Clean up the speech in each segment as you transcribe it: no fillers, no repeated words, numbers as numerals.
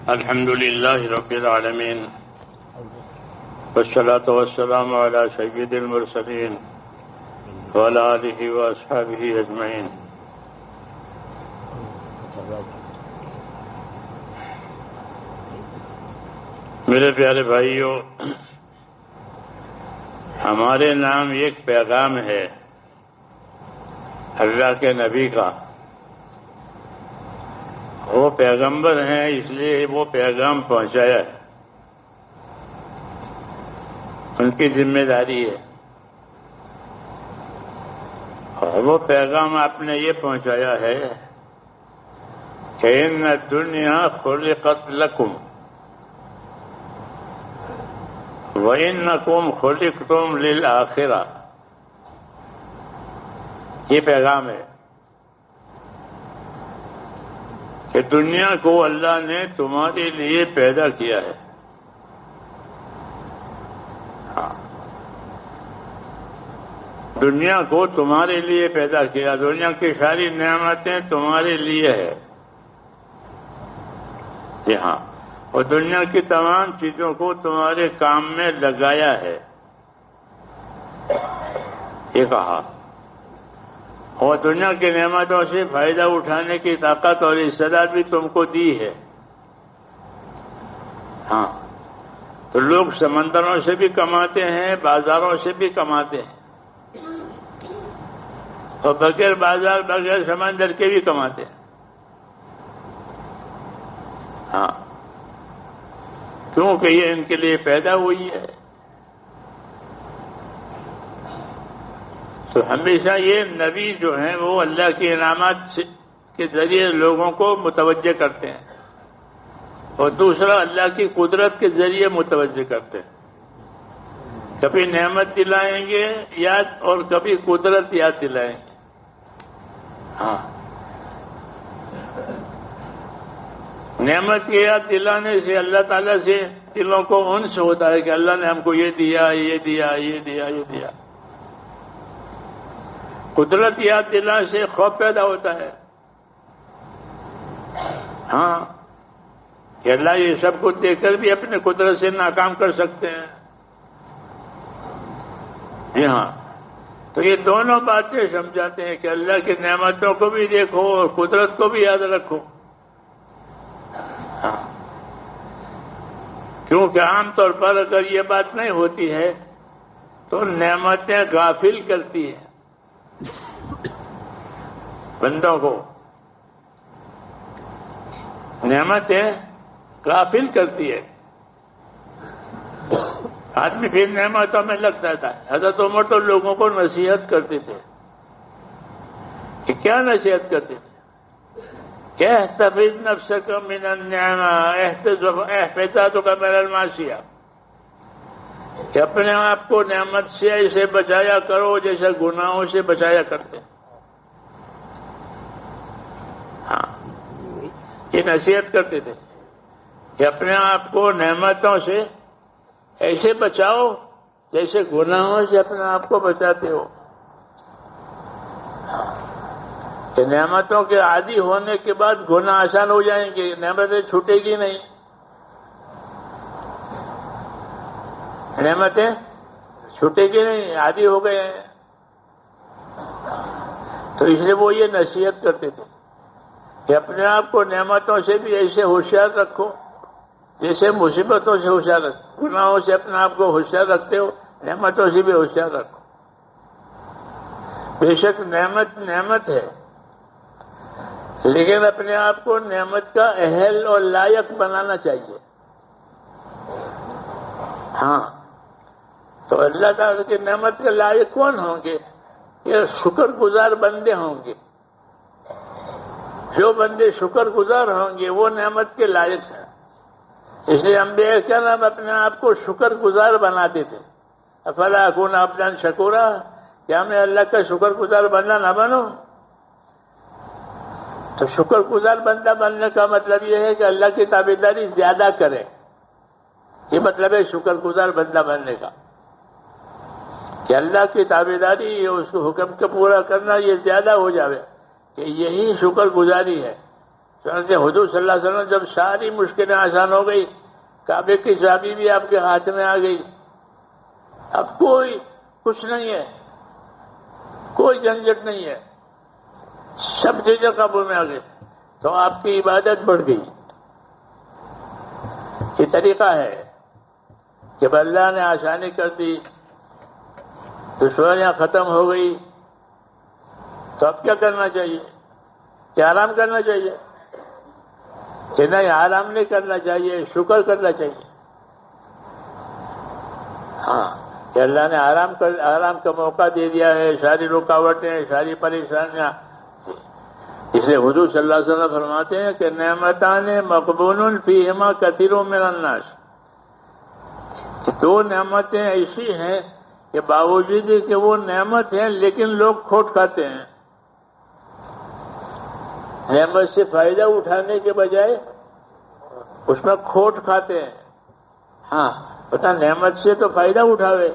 الحمد لله رب العالمين والصلاة والسلام على سيد المرسلين وعلى آله وأصحابه أجمعين. میرے پیارے بھائیوں، ہمارے نام ایک پیغام ہے اللہ کے نبی کا. وہ پیغمبر ہیں، اس لیے وہ پیغام پہنچایا ہے، ان کی ذمہ داری ہے. اور وہ پیغام آپ نے یہ پہنچایا ہے کہ ان الدنیا خلقت لکم وَإِنَّكُمْ خُلِقْتُمْ لِلْآخِرَةِ. یہ پیغام ہے کہ دنیا کو اللہ نے تمہارے لیے پیدا کیا ہے. دنیا کو تمہارے لیے پیدا کیا، دنیا کی ساری نعمتیں تمہارے لیے ہے. جی ہاں، اور دنیا کی تمام چیزوں کو تمہارے کام میں لگایا ہے، یہ کہا. اور دنیا کی نعمتوں سے فائدہ اٹھانے کی طاقت اور استعداد بھی تم کو دی ہے. ہاں، تو لوگ سمندروں سے بھی کماتے ہیں، بازاروں سے بھی کماتے ہیں، اور بغیر بازار بغیر سمندر کے بھی کماتے ہیں. ہاں، کیونکہ یہ ان کے لیے پیدا ہوئی ہے. تو ہمیشہ یہ نبی جو ہیں وہ اللہ کی انعامات کے ذریعے لوگوں کو متوجہ کرتے ہیں، اور دوسرا اللہ کی قدرت کے ذریعے متوجہ کرتے ہیں. کبھی نعمت دلائیں گے یاد، اور کبھی قدرت یاد دلائیں گے. ہاں، نعمت کی یاد دلانے سے اللہ تعالیٰ سے دلوں کو انس ہوتا ہے کہ اللہ نے ہم کو یہ دیا، یہ دیا، یہ دیا، یہ دیا. قدرت یاد دلانے سے خوف پیدا ہوتا ہے. ہاں، کہ اللہ یہ سب کچھ دیکھ کر بھی اپنے قدرت سے ناکام کر سکتے ہیں. جی ہاں، تو یہ دونوں باتیں سمجھاتے ہیں کہ اللہ کی نعمتوں کو بھی دیکھو اور قدرت کو بھی یاد رکھو. ہاں، کیونکہ عام طور پر اگر یہ بات نہیں ہوتی ہے تو نعمتیں غافل کرتی ہیں بندوں کو. نعمتیں غافل کرتی ہے. آدمی پھر نعمتوں میں لگتا تھا. حضرت عمر تو لوگوں کو نصیحت کرتے تھے. کہ کیا نصیحت کرتے تھے؟ کہ احتفظ نفسک من النعمہ احفظک من المعصیہ، کہ اپنے آپ کو نعمت سے ایسے بچایا کرو جیسے گناہوں سے بچایا کرتے. ہاں، یہ نصیحت کرتے تھے کہ اپنے آپ کو نعمتوں سے ایسے بچاؤ جیسے گناہوں سے اپنے آپ کو بچاتے ہو. کہ نعمتوں کے عادی ہونے کے بعد گناہ آسان ہو جائیں گے، نعمتیں چھوٹے گی نہیں. نعمتیں چھوٹے گی نہیں، عادی ہو گئے ہیں. تو اس لیے وہ یہ نصیحت کرتے تھے کہ اپنے آپ کو نعمتوں سے بھی ایسے ہوشیار رکھو جیسے مصیبتوں سے ہوشیار رکھو. گناہوں سے اپنے آپ کو ہوشیار رکھتے ہو، نعمتوں سے بھی ہوشیار رکھو. بے شک نعمت ہے، لیکن اپنے آپ کو نعمت کا اہل اور لائق بنانا چاہیے. ہاں، تو اللہ تعالیٰ کی نعمت کے لائق کون ہوں گے؟ یہ شکر گزار بندے ہوں گے. جو بندے شکر گزار ہوں گے وہ نعمت کے لائق ہیں. اس لیے انبیاء کرام اپنے آپ کو شکر گزار بناتے تھے. افلا اکون عبدا شکورا، کیا میں اللہ کا شکر گزار بندہ نہ بنوں؟ تو شکر گزار بندہ بننے کا مطلب یہ ہے کہ اللہ کی تابعداری زیادہ کرے. یہ مطلب ہے شکر گزار بندہ بننے کا، کہ اللہ کی تابعداری، اس کو حکم کا پورا کرنا یہ زیادہ ہو جاوے. کہ یہی شکر گزاری ہے چنانچہ حضور صلی اللہ علیہ وسلم جب ساری مشکلیں آسان ہو گئی، کعبے کی چابی بھی آپ کے ہاتھ میں آ گئی، اب کوئی کچھ نہیں ہے، کوئی جھنجھٹ نہیں ہے، سب چیزیں قابو میں آ گئی، تو آپ کی عبادت بڑھ گئی۔ یہ طریقہ ہے جب اللہ نے آسانی کر دی، دشواریاں ختم ہو گئی، تو اب کیا کرنا چاہیے؟ کہ آرام کرنا چاہیے؟ کہ نہیں، آرام نہیں کرنا چاہیے، شکر کرنا چاہیے۔ ہاں، کہ اللہ نے آرام کا موقع دے دیا ہے، ساری رکاوٹیں، ساری پریشانیاں۔ اس لیے حضور صلی اللہ علیہ وسلم فرماتے ہیں کہ نعمتان مقبول فیہما کثیر من الناس، دو نعمتیں ایسی ہیں کہ باوجود کہ وہ نعمت ہیں لیکن لوگ کھوٹ کھاتے ہیں۔ نعمت سے فائدہ اٹھانے کے بجائے اس میں کھوٹ کھاتے ہیں۔ ہاں، پتہ نعمت سے تو فائدہ اٹھاوے،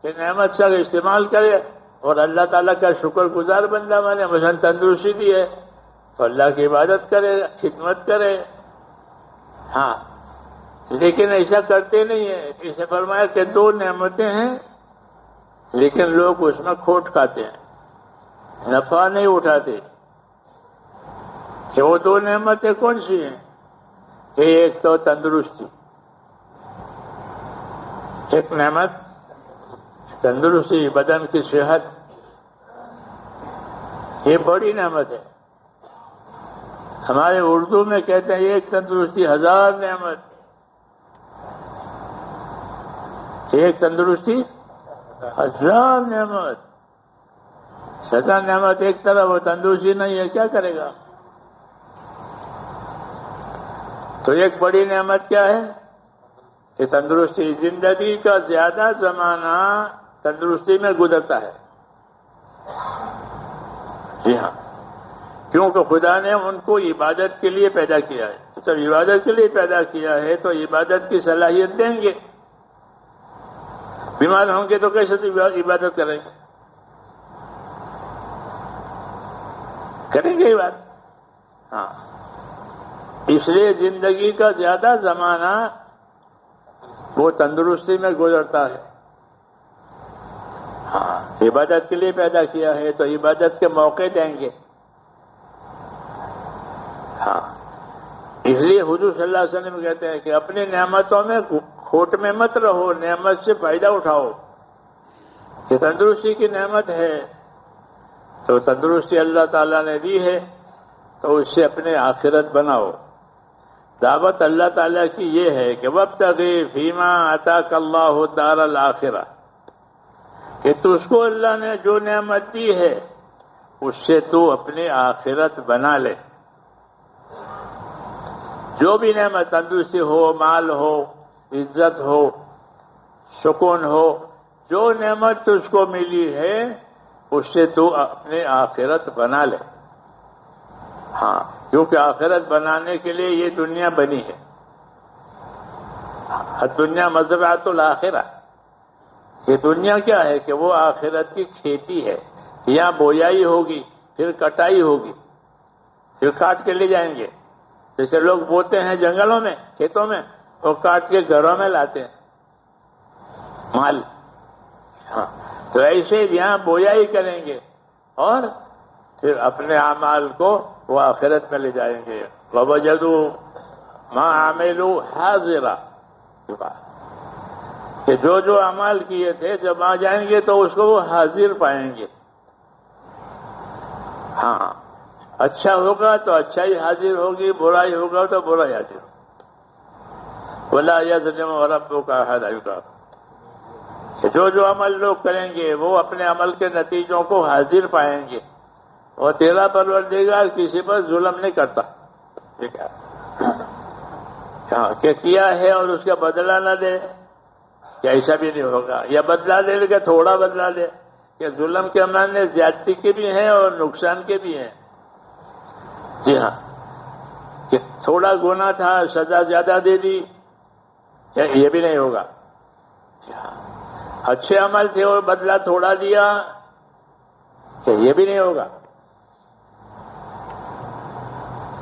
کہ نعمت سے استعمال کرے اور اللہ تعالیٰ کا شکر گزار بندہ بنے، مثلا تندرستی دی ہے تو اللہ کی عبادت کرے، خدمت کرے۔ ہاں، لیکن ایسا کرتے نہیں ہیں۔ اسے فرمایا کہ دو نعمتیں ہیں لیکن لوگ اس میں کھوٹ کھاتے ہیں، نفع نہیں اٹھاتے۔ کہ وہ دو نعمتیں کون سی ہیں؟ کہ ایک تو تندرستی، ایک نعمت تندرستی، بدن کی صحت، یہ بڑی نعمت ہے۔ ہمارے اردو میں کہتے ہیں ایک تندرستی ہزار نعمت، ایک تندرستی ہزار نعمت۔ ہزار نعمت ایک طرف، وہ تندرستی نہیں ہے، کیا کرے گا؟ تو ایک بڑی نعمت کیا ہے؟ کہ تندرستی۔ زندگی کا زیادہ زمانہ تندرستی میں گزرتا ہے۔ جی ہاں، کیونکہ خدا نے ان کو عبادت کے لیے پیدا کیا ہے، تو جب عبادت کے لیے پیدا کیا ہے تو عبادت کی صلاحیت دیں گے۔ بیمار ہوں گے تو کیسے عبادت کریں گے؟ کریں گے عبادت؟ ہاں، اس لیے زندگی کا زیادہ زمانہ وہ تندرستی میں گزرتا ہے۔ ہاں، عبادت کے لیے پیدا کیا ہے تو عبادت کے موقع دیں گے۔ ہاں، اس لیے حضور صلی اللہ علیہ وسلم کہتے ہیں کہ اپنی نعمتوں میں کھوٹ میں مت رہو، نعمت سے فائدہ اٹھاؤ۔ کہ تندرستی کی نعمت ہے تو تندرستی اللہ تعالیٰ نے دی ہے تو اس سے اپنے آخرت بناؤ۔ دعوت اللہ تعالیٰ کی یہ ہے کہ وابتغی فیما آتاک اللہ الدار الآخرہ، کہ تجھ کو اللہ نے جو نعمت دی ہے اس سے تو اپنی آخرت بنا لے۔ جو بھی نعمت، تندرستی ہو، مال ہو، عزت ہو، سکون ہو، جو نعمت تجھ کو ملی ہے اس سے تو اپنی آخرت بنا لے۔ ہاں، کیونکہ آخرت بنانے کے لیے یہ دنیا بنی ہے۔ دنیا مزرعۃ الآخرہ، یہ دنیا کیا ہے؟ کہ وہ آخرت کی کھیتی ہے۔ یہاں بویائی ہوگی، پھر کٹائی ہوگی، پھر کاٹ کے لے جائیں گے۔ جیسے لوگ بوتے ہیں جنگلوں میں، کھیتوں میں، اور کاٹ کے گھروں میں لاتے ہیں مال۔ ہاں، تو ایسے یہاں بویائی کریں گے اور پھر اپنے اعمال کو وہ آخرت میں لے جائیں گے۔ وَوَجَدُوا مَا عَمِلُوا حَاضِرًا، کہ جو اعمال کیے تھے جب آ جائیں گے تو اس کو وہ حاضر پائیں گے۔ ہاں، اچھا ہوگا تو اچھائی حاضر ہوگی، برائی ہوگا تو برائی حاضر ہوگی۔ وَلَا يَظْلِمُ رَبُّكَ أَحَدًا، کہ جو عمل لوگ کریں گے وہ اپنے عمل کے نتیجوں کو حاضر پائیں گے، اور تیرا پروردگار کسی پر ظلم نہیں کرتا۔ ٹھیک ہے، کہ کیا ہے اور اس کا بدلہ نہ دے، کہ ایسا بھی نہیں ہوگا، یا بدلہ دے کہ تھوڑا بدلہ دے۔ کہ ظلم کے معنی زیادتی کے بھی ہیں اور نقصان کے بھی ہیں۔ جی ہاں، کہ تھوڑا گناہ تھا سزا زیادہ دے دی، یہ بھی نہیں ہوگا۔ اچھے عمل تھے اور بدلہ تھوڑا دیا، کہ یہ بھی نہیں ہوگا۔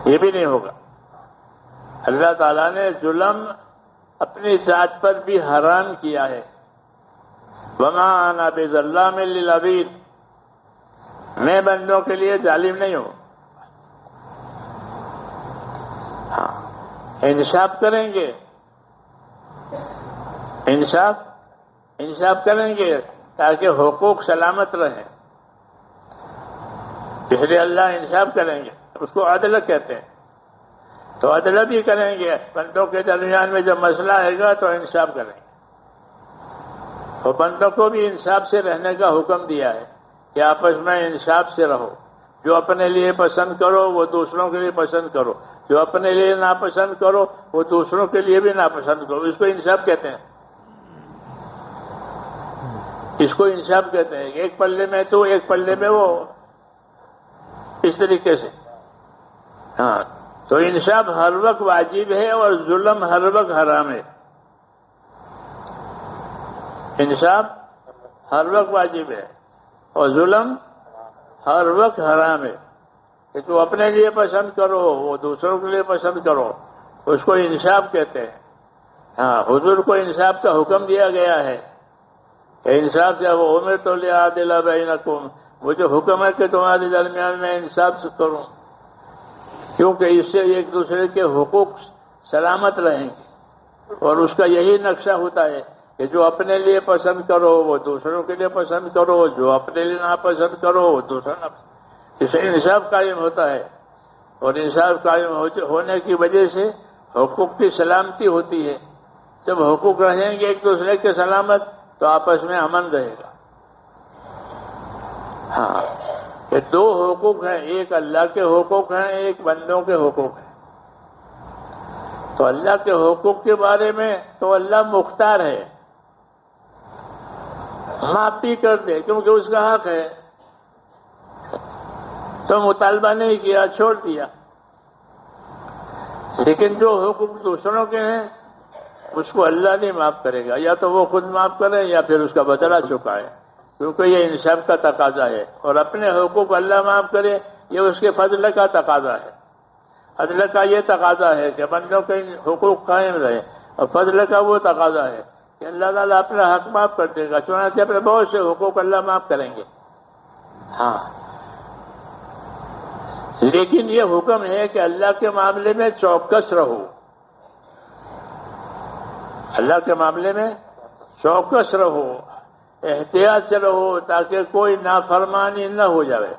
یہ بھی نہیں ہوگا۔ اللہ تعالیٰ نے ظلم اپنی ذات پر بھی حرام کیا ہے۔ وما انا بظلام للعبید، میں بندوں کے لیے ظالم نہیں ہوں۔ ہاں، انصاف کریں گے، انصاف کریں گے تاکہ حقوق سلامت رہیں، اس لیے اللہ انصاف کریں گے، اس کو عدل کہتے ہیں۔ تو عدل بھی کریں گے، بندوں کے درمیان میں جب مسئلہ آئے گا تو انصاف کریں گے۔ اور بندوں کو بھی انصاف سے رہنے کا حکم دیا ہے کہ آپس میں انصاف سے رہو، جو اپنے لیے پسند کرو وہ دوسروں کے لیے پسند کرو، جو اپنے لیے ناپسند کرو وہ دوسروں کے لیے بھی ناپسند کرو، اس کو انصاف کہتے ہیں، اس کو انصاف کہتے ہیں۔ ایک پلے میں تو ایک پلے میں وہ، اس طریقے سے۔ ہاں، تو انصاف ہر وقت واجب ہے اور ظلم ہر وقت حرام ہے۔ انصاف ہر وقت واجب ہے اور ظلم ہر وقت حرام ہے، کہ تو اپنے لیے پسند کرو وہ دوسروں کے لیے پسند کرو، اس کو انصاف کہتے ہیں۔ ہاں، حضور کو انصاف کا حکم دیا گیا ہے کہ انصاف سے وہ امرت لأعدل بینکم، مجھے حکم ہے کہ تمہارے درمیان میں انصاف سے کروں، کیونکہ اس سے ایک دوسرے کے حقوق سلامت رہیں گے۔ اور اس کا یہی نقشہ ہوتا ہے کہ جو اپنے لیے پسند کرو وہ دوسروں کے لیے پسند کرو، جو اپنے لیے ناپسند کرو وہ دوسرا ناپسند، اس سے انصاف قائم ہوتا ہے۔ اور انصاف قائم ہونے کی وجہ سے حقوق کی سلامتی ہوتی ہے۔ جب حقوق رہیں گے ایک دوسرے کے سلامت تو آپس میں امن رہے گا۔ ہاں، یہ دو حقوق ہیں، ایک اللہ کے حقوق ہیں، ایک بندوں کے حقوق ہیں۔ تو اللہ کے حقوق کے بارے میں تو اللہ مختار ہے، معاف بھی کر دے کیونکہ اس کا حق ہے، تو مطالبہ نہیں کیا، چھوڑ دیا۔ لیکن جو حقوق دوسروں کے ہیں اس کو اللہ نہیں معاف کرے گا، یا تو وہ خود معاف کرے یا پھر اس کا بدلہ چکائے، کیونکہ یہ انصاف کا تقاضا ہے۔ اور اپنے حقوق اللہ معاف کرے یہ اس کے فضل کا تقاضا ہے۔ عدل کا یہ تقاضا ہے کہ بندوں کے حقوق قائم رہے، اور فضل کا وہ تقاضا ہے کہ اللہ تعالیٰ اپنا حق معاف کر دے گا، چنانچہ اپنے بہت سے حقوق اللہ معاف کریں گے۔ ہاں، لیکن یہ حکم ہے کہ اللہ کے معاملے میں چوکس رہو، اللہ کے معاملے میں چوکس رہو، احتیاط سے رہو تاکہ کوئی نافرمانی نہ ہو جائے۔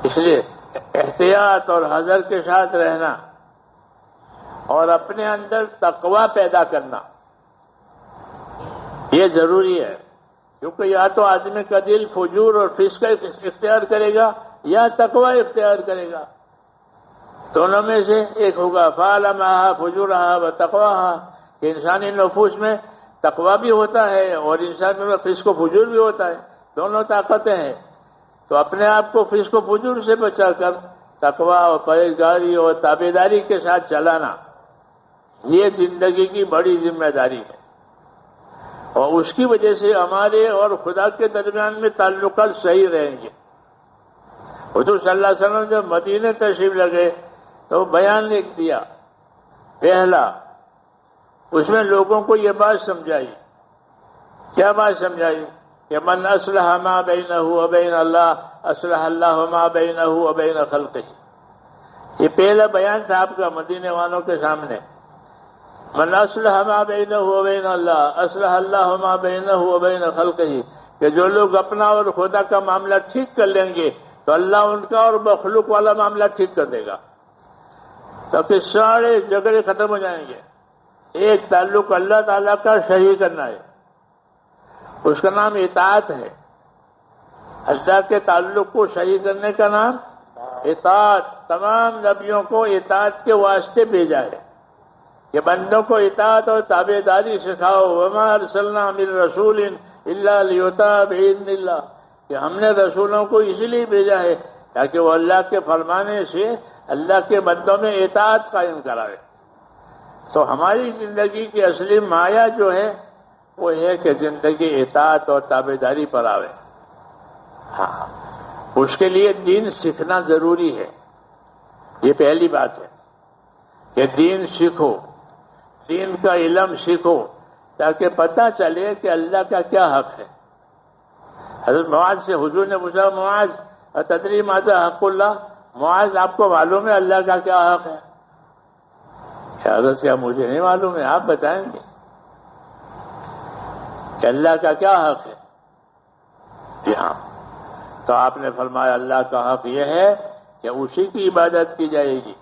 اس لیے احتیاط اور حذر کے ساتھ رہنا اور اپنے اندر تقوی پیدا کرنا یہ ضروری ہے، کیونکہ یا تو آدمی کا دل فجور اور فسق اختیار کرے گا یا تقوی اختیار کرے گا، دونوں میں سے ایک ہوگا۔ فَعَلَمَهَا فُجُورَهَا وَتَقْوَاهَا، کہ انسانی نفوس میں تقوی بھی ہوتا ہے اور انسان میں فسق و فجور بھی ہوتا ہے، دونوں طاقتیں ہیں۔ تو اپنے آپ کو فسق و فجور سے بچا کر تقوی اور پرہیزگاری اور تابعداری کے ساتھ چلانا یہ زندگی کی بڑی ذمہ داری ہے، اور اس کی وجہ سے ہمارے اور خدا کے درمیان میں تعلقات صحیح رہیں گے۔ حضور صلی اللہ علیہ وسلم جب مدینے تشریف لگے تو بیان لکھ دیا پہلا، اس میں لوگوں کو یہ بات سمجھائی۔ کیا بات سمجھائی؟ کہ من اصلح ما بینہ وبین اللہ اصلح اللہ ما بینہ وبین خلقہ۔ یہ پہلا بیان تھا آپ کا مدینے والوں کے سامنے۔ من اصلح ما بینہ وبین اللہ اصلح اللہ ما بینہ وبین خلقہ، کہ جو لوگ اپنا اور خدا کا معاملہ ٹھیک کر لیں گے تو اللہ ان کا اور مخلوق والا معاملہ ٹھیک کر دے گا، تاکہ سارے جھگڑے ختم ہو جائیں گے۔ ایک تعلق اللہ تعالیٰ کا صحیح کرنا ہے، اس کا نام اطاعت ہے۔ اللہ کے تعلق کو صحیح کرنے کا نام اطاعت۔ تمام نبیوں کو اطاعت کے واسطے بھیجا ہے کہ بندوں کو اطاعت اور تابعداری سکھاؤ۔ وما ارسلنا من رسول الا لیطاع باذن اللہ، کہ ہم نے رسولوں کو اسی لیے بھیجا ہے تاکہ وہ اللہ کے فرمانے سے اللہ کے بندوں میں اطاعت قائم کرائے۔ تو ہماری زندگی کی اصلی مایا جو ہے وہ ہے کہ زندگی اطاعت اور تابعداری پر آوے۔ ہاں، اس کے لیے دین سیکھنا ضروری ہے، یہ پہلی بات ہے کہ دین سیکھو، دین کا علم سیکھو، تاکہ پتہ چلے کہ اللہ کا کیا حق ہے۔ حضرت معاذ سے حضور نے پوچھا، معاذ اتدری ماذا حق اللہ؟ معاذ آپ کو معلوم ہے اللہ کا کیا حق ہے؟ حضرت کیا مجھے نہیں معلوم ہے، آپ بتائیں گے کہ اللہ کا کیا حق ہے؟ جی ہاں، تو آپ نے فرمایا اللہ کا حق یہ ہے کہ اسی کی عبادت کی جائے گی،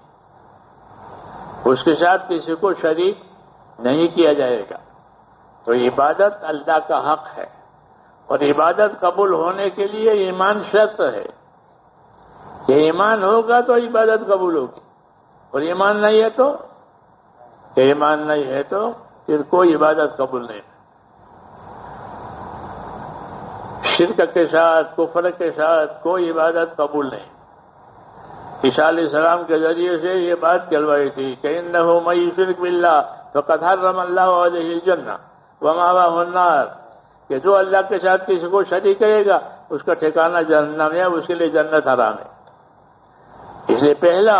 اس کے ساتھ کسی کو شریک نہیں کیا جائے گا۔ تو عبادت اللہ کا حق ہے، اور عبادت قبول ہونے کے لیے ایمان شرط ہے کہ ایمان ہوگا تو عبادت قبول ہوگی، اور ایمان نہیں ہے تو پھر کوئی عبادت قبول نہیں۔ شرک کے ساتھ، کفر کے ساتھ کوئی عبادت قبول نہیں۔ عیسیٰ علیہ السلام کے ذریعے سے یہ بات کہلوائی تھی کہ انہ من یشرک باللہ فقد حرم اللہ علیہ الجنہ ومأواہ النار، کہ جو اللہ کے ساتھ کسی کو شریک کرے گا اس کا ٹھکانہ جہنم ہے، اس کے لیے جنت حرام ہے۔ اس لیے پہلا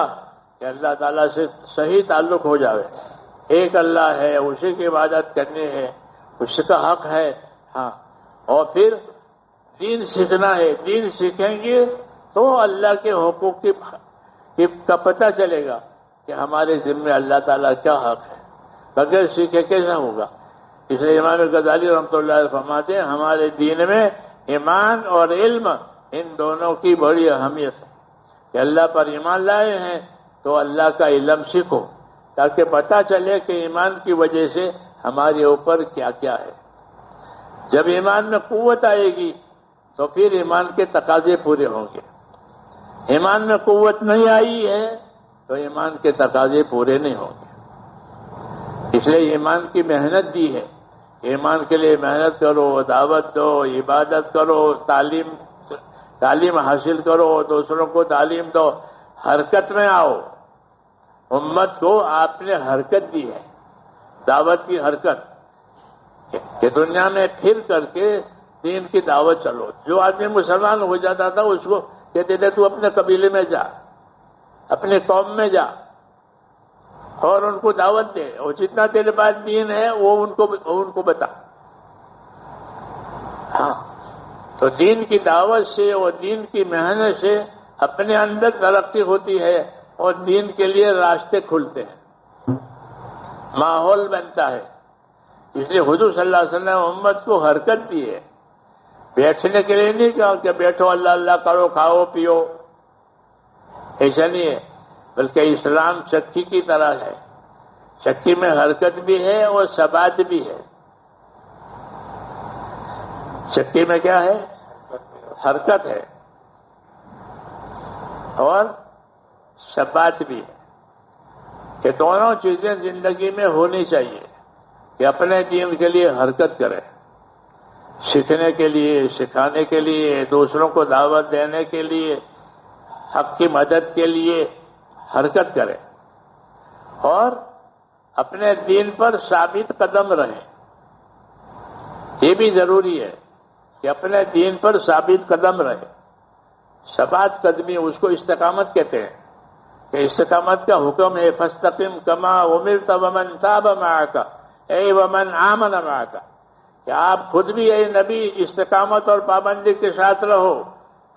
کہ اللہ تعالیٰ سے صحیح تعلق ہو جاوے، ایک اللہ ہے، اسی کی عبادت کرنی ہے، اس کا حق ہے۔ ہاں، اور پھر دین سیکھنا ہے، دین سیکھیں گے تو اللہ کے حقوق کا پتہ چلے گا کہ ہمارے ذمہ اللہ تعالیٰ کیا حق ہے، بغیر سیکھے کیسا ہوگا؟ اس لیے امام غزالی رحمۃ اللہ علیہ فرماتے ہیں ہمارے دین میں ایمان اور علم ان دونوں کی بڑی اہمیت ہے کہ اللہ پر ایمان لائے ہیں تو اللہ کا علم سیکھو، تاکہ پتہ چلے کہ ایمان کی وجہ سے ہمارے اوپر کیا کیا ہے۔ جب ایمان میں قوت آئے گی تو پھر ایمان کے تقاضے پورے ہوں گے۔ ایمان میں قوت نہیں آئی ہے تو ایمان کے تقاضے پورے نہیں ہوں گے۔ اس لیے ایمان کی محنت دی ہے، ایمان کے لیے محنت کرو، دعوت دو، عبادت کرو، تعلیم حاصل کرو، دوسروں کو تعلیم دو، حرکت میں آؤ۔ امت کو آپ نے حرکت دی ہے، دعوت کی حرکت، کہ دنیا میں پھر کر کے دین کی دعوت چلو۔ جو آدمی مسلمان ہو جاتا تھا اس کو کہتے تھے تو اپنے قبیلے میں جا، اپنے قوم میں جا اور ان کو دعوت دے، اور جتنا تیرے پاس دین ہے وہ ان کو بتا۔ ہاں، تو دین کی دعوت سے اور دین کی محنت سے اپنے اندر ترقی ہوتی ہے اور دین کے لیے راستے کھلتے ہیں، ماحول بنتا ہے۔ اس لیے حضور صلی اللہ علیہ وسلم نے امت کو حرکت دی ہے، بیٹھنے کے لیے نہیں کہا کہ بیٹھو اللہ اللہ کرو، کھاؤ پیو، ایسا نہیں ہے، بلکہ اسلام چکی کی طرح ہے، چکی میں حرکت بھی ہے اور ثبات بھی ہے۔ چکی میں کیا ہے؟ حرکت ہے اور ثبات بھی ہے، کہ دونوں چیزیں زندگی میں ہونی چاہیے، کہ اپنے دین کے لیے حرکت کرے، سیکھنے کے لیے، سکھانے کے لیے، دوسروں کو دعوت دینے کے لیے، حق کی مدد کے لیے حرکت کرے، اور اپنے دین پر ثابت قدم رہے۔ یہ بھی ضروری ہے کہ اپنے دین پر ثابت قدم رہے۔ ثبات قدمی اس کو استقامت کہتے ہیں، کہ استقامت کا حکم ہے فاستقم کما امرت ومن تاب معک، اے ومن آمن معک، کہ آپ خود بھی اے نبی استقامت اور پابندی کے ساتھ رہو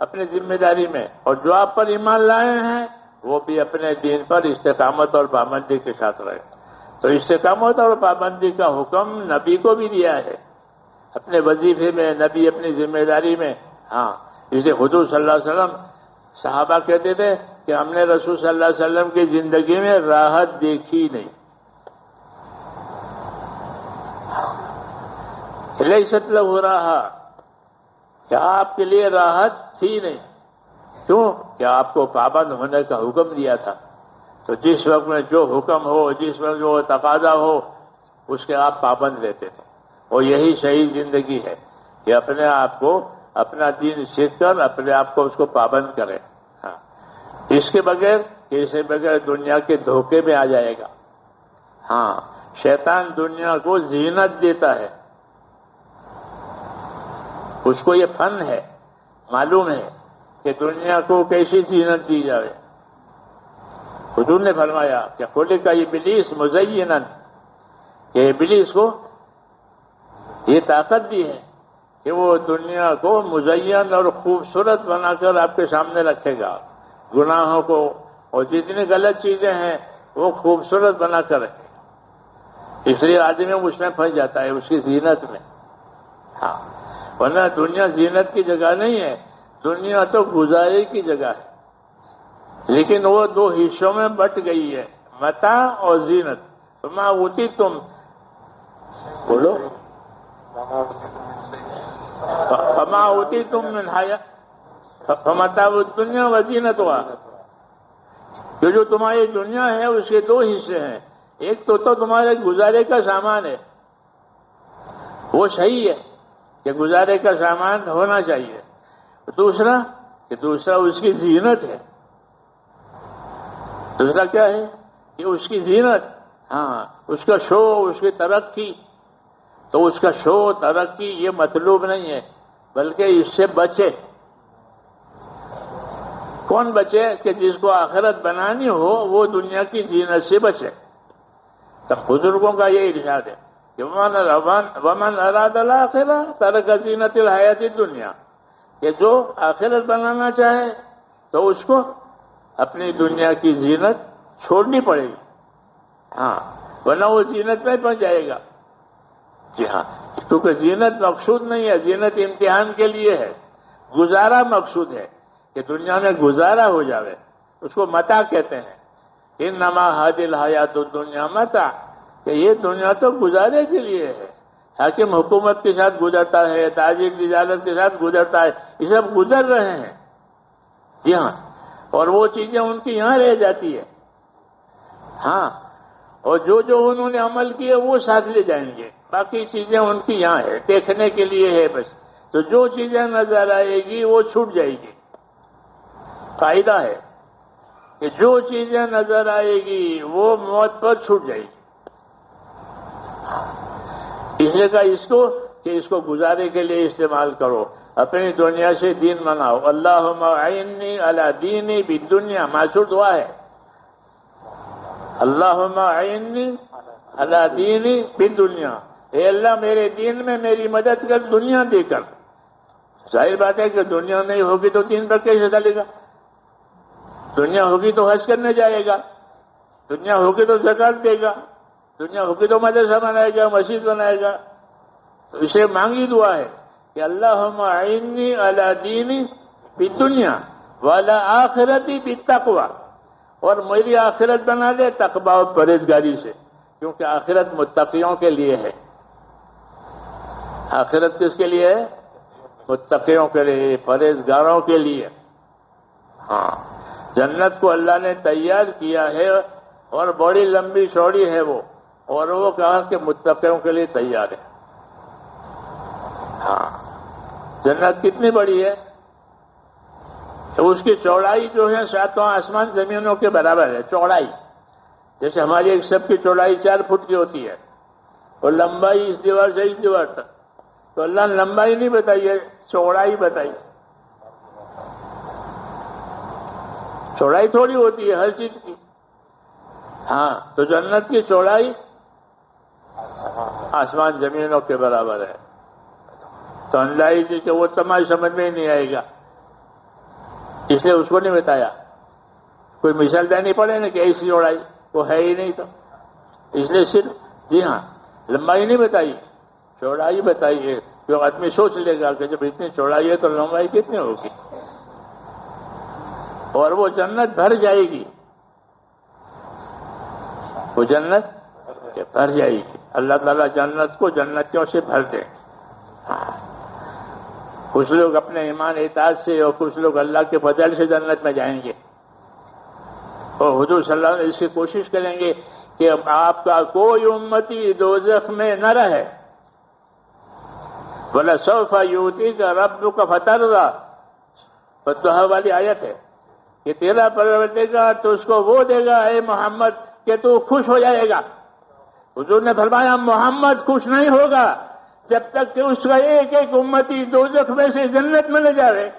اپنی ذمہ داری میں، اور جو آپ پر ایمان لائے ہیں وہ بھی اپنے دین پر استقامت اور پابندی کے ساتھ رہے۔ تو استقامت اور پابندی کا حکم نبی کو بھی دیا ہے اپنے وظیفے میں، نبی اپنی ذمہ داری میں۔ ہاں، جسے حضور صلی اللہ علیہ وسلم صحابہ کہتے تھے کہ ہم نے رسول صلی اللہ علیہ وسلم کی زندگی میں راحت دیکھی نہیں۔ لیست لہ راحہ، کہ آپ کے لیے راحت تھی نہیں۔ کیوں؟ کہ آپ کو پابند ہونے کا حکم دیا تھا، تو جس وقت میں جو حکم ہو، جس وقت جو تقاضا ہو، اس کے آپ پابند رہتے تھے۔ اور یہی صحیح زندگی ہے کہ اپنے آپ کو، اپنا دین سیکھ کر اپنے آپ کو اس کو پابند کرے۔ ہاں، اس کے بغیر، اسے بغیر دنیا کے دھوکے میں آ جائے گا۔ ہاں، شیطان دنیا کو زینت دیتا ہے، اس کو یہ فن ہے، معلوم ہے کہ دنیا کو کیسی زینت دی جائے۔ حضور نے فرمایا کہ خلق ابلیس مزینا، کہ ابلیس کو یہ طاقت دی ہے کہ وہ دنیا کو مزین اور خوبصورت بنا کر آپ کے سامنے رکھے گا، گناہوں کو اور جتنی غلط چیزیں ہیں وہ خوبصورت بنا کر رکھے گا، اس لیے آدمی اس میں پھنس جاتا ہے اس کی زینت میں۔ ہاں، ورنہ دنیا زینت کی جگہ نہیں ہے، دنیا تو گزارے کی جگہ ہے، لیکن وہ دو حصوں میں بٹ گئی ہے، متاع اور زینت۔ فما اوتیتم، بولو، فما اوتیتم من فمتاع الدنیا وزینتها، کہ جو تمہاری دنیا ہے اس کے دو حصے ہیں، ایک تو تمہارے گزارے کا سامان ہے، وہ صحیح ہے کہ گزارے کا سامان ہونا چاہیے، دوسرا اس کی زینت ہے۔ دوسرا کیا ہے کہ اس کی زینت، ہاں، اس کا شو، اس کی ترقی۔ تو اس کا شو ترقی یہ مطلوب نہیں ہے، بلکہ اس سے بچے۔ کون بچے؟ کہ جس کو آخرت بنانی ہو وہ دنیا کی زینت سے بچے۔ تب بزرگوں کا یہ ارشاد ہے کہ ومن اراد الاخرہ ترک زینت الحیات الدنیا، کہ جو آخرت بنانا چاہے تو اس کو اپنی دنیا کی زینت چھوڑنی پڑے گی، ہاں، ورنہ وہ زینت میں پہنچ جائے گا۔ جی ہاں، کیونکہ زینت مقصود نہیں ہے، زینت امتحان کے لیے ہے، گزارا مقصود ہے کہ دنیا میں گزارا ہو جاوے، اس کو متاع کہتے ہیں۔ انما هذه الحیات الدنیا متاع، کہ یہ دنیا تو گزارے کے لیے ہے۔ حاکم حکومت کے ساتھ گزرتا ہے، تاجر تجارت کے ساتھ گزرتا ہے، یہ سب گزر رہے ہیں، جی ہاں، اور وہ چیزیں ان کی یہاں رہ جاتی ہے، ہاں، اور جو انہوں نے عمل کیے وہ ساتھ لے جائیں گے، باقی چیزیں ان کی یہاں ہے، دیکھنے کے لیے ہے بس۔ تو جو چیزیں نظر آئے گی وہ چھوٹ جائے گی۔ قاعدہ ہے کہ جو چیزیں نظر آئے گی وہ موت پر چھوٹ جائے گی۔ اس لیے کہا اس کو گزارے کے لیے استعمال کرو، اپنی دنیا سے دین مناؤ۔ اللہم اعنی علی دینی بالدنیا، معصور دعا ہے، اللہم اعنی علی دینی بالدنیا، اے اللہ میرے دین میں میری مدد کر دنیا دے کر۔ ظاہر بات ہے کہ دنیا نہیں ہوگی تو دین پر کیسے چلے گا؟ دنیا ہوگی تو حج کرنے جائے گا، دنیا ہوگی تو زکات دے گا، دنیا ہوگی تو مدرسہ بنائے گا، مسجد بنائے گا۔ تو اسے مانگی دعا ہے کہ اللہم اعنی علی دینی بالدنیا وعلی آخرتی بالتقوی، اور میری آخرت بنا دے تقوی اور پرہیزگاری سے، کیونکہ آخرت متقیوں کے لیے ہے۔ آخرت کس کے لیے ہے؟ متقیوں کے لیے، پرہیزگاروں کے لیے۔ ہاں، جنت کو اللہ نے تیار کیا ہے اور بڑی لمبی چوڑی ہے وہ، اور وہ کہا کہ متقیوں کے لیے تیار ہے۔ ہاں، جنت کتنی بڑی ہے؟ تو اس کی چوڑائی جو ہے 7 آسمان زمینوں کے برابر ہے، چوڑائی۔ جیسے ہماری ایک سب کی چوڑائی 4 فٹ کی ہوتی ہے، اور لمبائی اس دیوار سے اس دیوار تک، تو اللہ نے لمبائی نہیں بتائی ہے، چوڑائی بتائی۔ چوڑائی تھوڑی ہوتی ہے ہر چیز کی، ہاں، تو جنت کی چوڑائی آسمان زمینوں کے برابر ہے۔ تو اندائی جی کہ وہ تمہاری سمجھ میں ہی نہیں آئے گا، اس لیے اس کو نہیں بتایا۔ کوئی مثال دینی پڑے نا کہ ایسی چوڑائی، وہ ہے ہی نہیں، تو اس لیے صرف جی ہاں لمبائی نہیں بتائی، چوڑائی بتائی ہے۔ جو آدمی سوچ لے گا کہ جب اتنی چوڑائی ہے تو لمبائی کتنی ہوگی، اور وہ جنت بھر جائے گی، وہ جنت بھر جائے گی۔ اللہ تعالیٰ جنت کو جنتیوں سے بھر دے۔ کچھ لوگ اپنے ایمان اطاعت سے اور کچھ لوگ اللہ کے فضل سے جنت میں جائیں گے، اور حضور صلی اللہ علیہ وسلم اس کی کوشش کریں گے کہ آپ کا کوئی امتی دوزخ میں نہ رہے۔ وَلَسَوْفَ يُؤْتِيكَ رَبُّكَ فَتَرْضَىٰ، فتح والی آیت ہے کہ تیرا پروردگار تو اس کو وہ دے گا اے محمد کہ تو خوش ہو جائے گا۔ حضور نے فرمایا محمد خوش نہیں ہوگا جب تک کہ اس کا ایک ایک امتی دوزخ میں سے جنت میں نہ جائے۔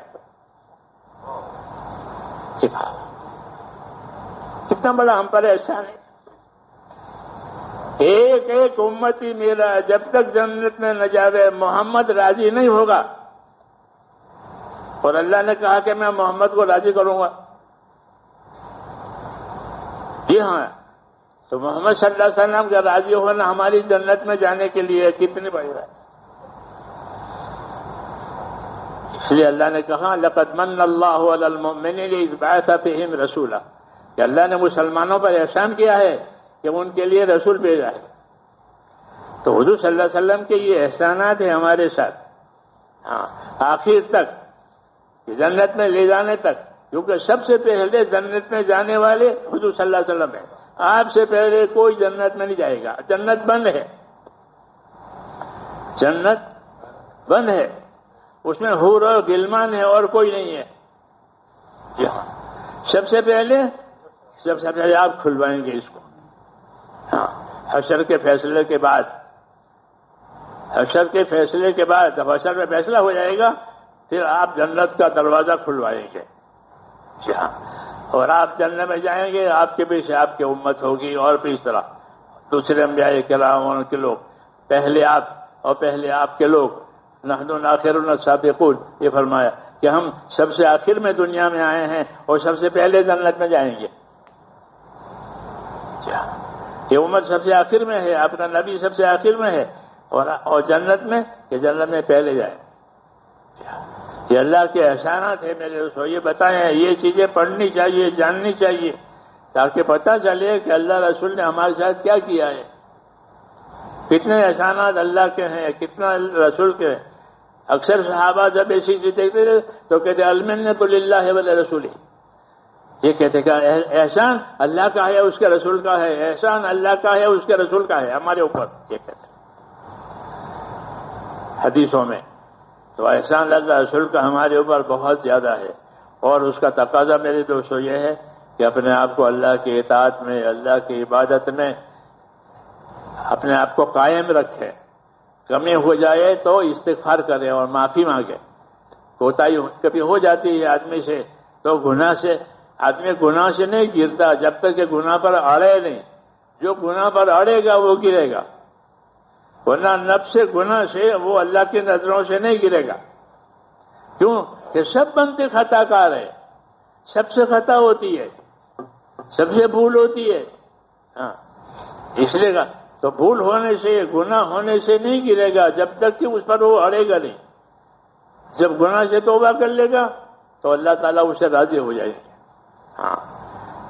کتنا بڑا ہم پر احسان ہے. ایک ایک امتی میرا جب تک جنت میں نہ جاوے محمد راضی نہیں ہوگا. اور اللہ نے کہا کہ میں محمد کو راضی کروں گا. جی ہاں، تو محمد صلی اللہ علیہ وسلم کا راضی ہونا ہماری جنت میں جانے کے لیے کتنی بڑی بات. اس لیے اللہ نے کہا لقد من اللہ علی المؤمنین اذ بعث فیہم رسولا، کہ اللہ نے مسلمانوں پر احسان کیا ہے کہ ان کے لیے رسول بھیجا ہے. تو حضور صلی اللہ علیہ وسلم کے یہ احسانات ہیں ہمارے ساتھ، ہاں، آخر تک جنت میں لے جانے تک. کیونکہ سب سے پہلے جنت میں جانے والے حضور صلی اللہ علیہ وسلم ہیں. آپ سے پہلے کوئی جنت میں نہیں جائے گا. جنت بند ہے، جنت بند ہے، اس میں حور اور غلمان ہے اور کوئی نہیں ہے. سب سے پہلے آپ کھلوائیں گے اس کو. ہاں، حشر کے فیصلے کے بعد، حشر کے فیصلے کے بعد جب حشر میں فیصلہ ہو جائے گا پھر آپ جنت کا دروازہ کھلوائیں گے. اور آپ جنت میں جائیں گے، آپ کے پیچھے آپ کی امت ہوگی، اور پھر اس طرح دوسرے انبیاء کرام اور کے لوگ، پہلے آپ اور پہلے آپ کے لوگ. نحن الآخرون السابقون، یہ فرمایا کہ ہم سب سے آخر میں دنیا میں آئے ہیں اور سب سے پہلے جنت میں جائیں گے. یہ امت سب سے آخر میں ہے، آپ کا نبی سب سے آخر میں ہے، اور جنت میں کہ جنت میں پہلے جائیں. یہ اللہ کے احسانات ہیں میرے دوستو. یہ بتائیں، یہ چیزیں پڑھنی چاہیے، جاننی چاہیے، تاکہ پتہ چلے کہ اللہ رسول نے ہمارے ساتھ کیا کیا ہے. کتنے احسانات اللہ کے ہیں، کتنا رسول کے ہیں. اکثر صحابہ جب ایسی چیز دیکھتے تھے تو کہتے المنۃ للہ ولرسولہ. یہ کہتے کہ احسان اللہ کا ہے، اس کے رسول کا ہے. احسان اللہ کا ہے، اس کے رسول کا ہے ہمارے اوپر. یہ کہتے حدیثوں میں. تو احسان اللہ رسول کا ہمارے اوپر بہت زیادہ ہے. اور اس کا تقاضا میرے دوستو یہ ہے کہ اپنے آپ کو اللہ کی اطاعت میں، اللہ کی عبادت میں اپنے آپ کو قائم رکھے. کمی ہو جائے تو استغفار کرے اور معافی مانگے. کوتاہی کبھی ہو جاتی ہے آدمی سے تو گناہ سے، آدمی گناہ سے نہیں گرتا جب تک کہ گناہ پر اڑے نہیں. جو گناہ پر اڑے گا وہ گرے گا، ورنہ نفس گناہ سے وہ اللہ کی نظروں سے نہیں گرے گا. کیوں کہ سب بندے خطا کار ہیں، سب سے خطا ہوتی ہے، سب سے بھول ہوتی ہے. ہاں، اس لیے تو بھول ہونے سے، گناہ ہونے سے نہیں گرے گا جب تک کہ اس پر وہ اڑے گا نہیں. جب گناہ سے توبہ کر لے گا تو اللہ تعالیٰ اسے راضی ہو جائے گا. ہاں،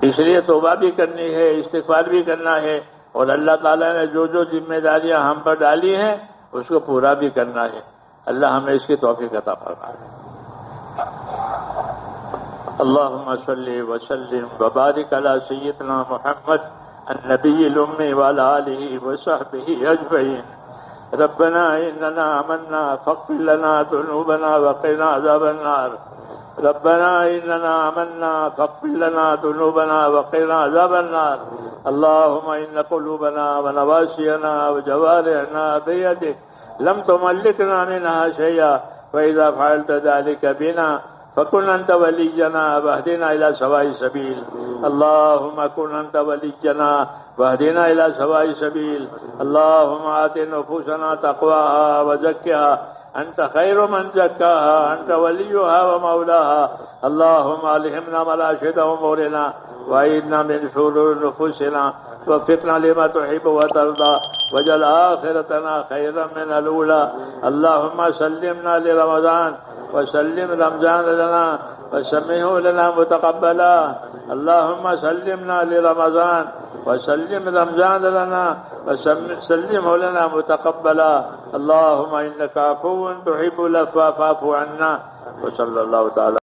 اس لیے توبہ بھی کرنی ہے، استغفار بھی کرنا ہے، اور اللہ تعالیٰ نے جو جو ذمہ داریاں ہم پر ڈالی ہیں اس کو پورا بھی کرنا ہے. اللہ ہمیں اس کی توفیق عطا فرمائے. اللہم صلی وسلم وبارک علی سیدنا محمد النبی الأمی وعلی آلہ وصحبہ اجمعین. ربنا اننا آمنا فاغفر لنا ذنوبنا وقنا عذاب النار. ربنا اننا آمنا فاغفر لنا ذنوبنا وقنا عذاب النار. اللهم ان قلوبنا ونواسينا وجوارحنا بيدك لم تملكنا منها شيئا، فإذا فعلت ذلك بنا فكن أنت ولينا واهدنا إلى سواء السبيل. اللهم كن أنت ولينا واهدنا إلى سواء السبيل. اللهم آت نفوسنا تقواها وزكها أنت خير من زكاها، أنت وليها ومولاها. اللهم ألهمنا مراشد أمورنا وأعذنا من شرور نفوسنا ووفقنا لما تحب وترضى، واجعل آخرتنا خيرا من الأولى. اللهم سلمنا لرمضان وسلم رمضان لنا وسمه لنا متقبلا. اللهم سلمنا لرمضان وسلم رمضان لنا وسلمه لنا متقبلا. اللهم إنك عفو تحب العفو فاعف عنا. وصلى الله تعالى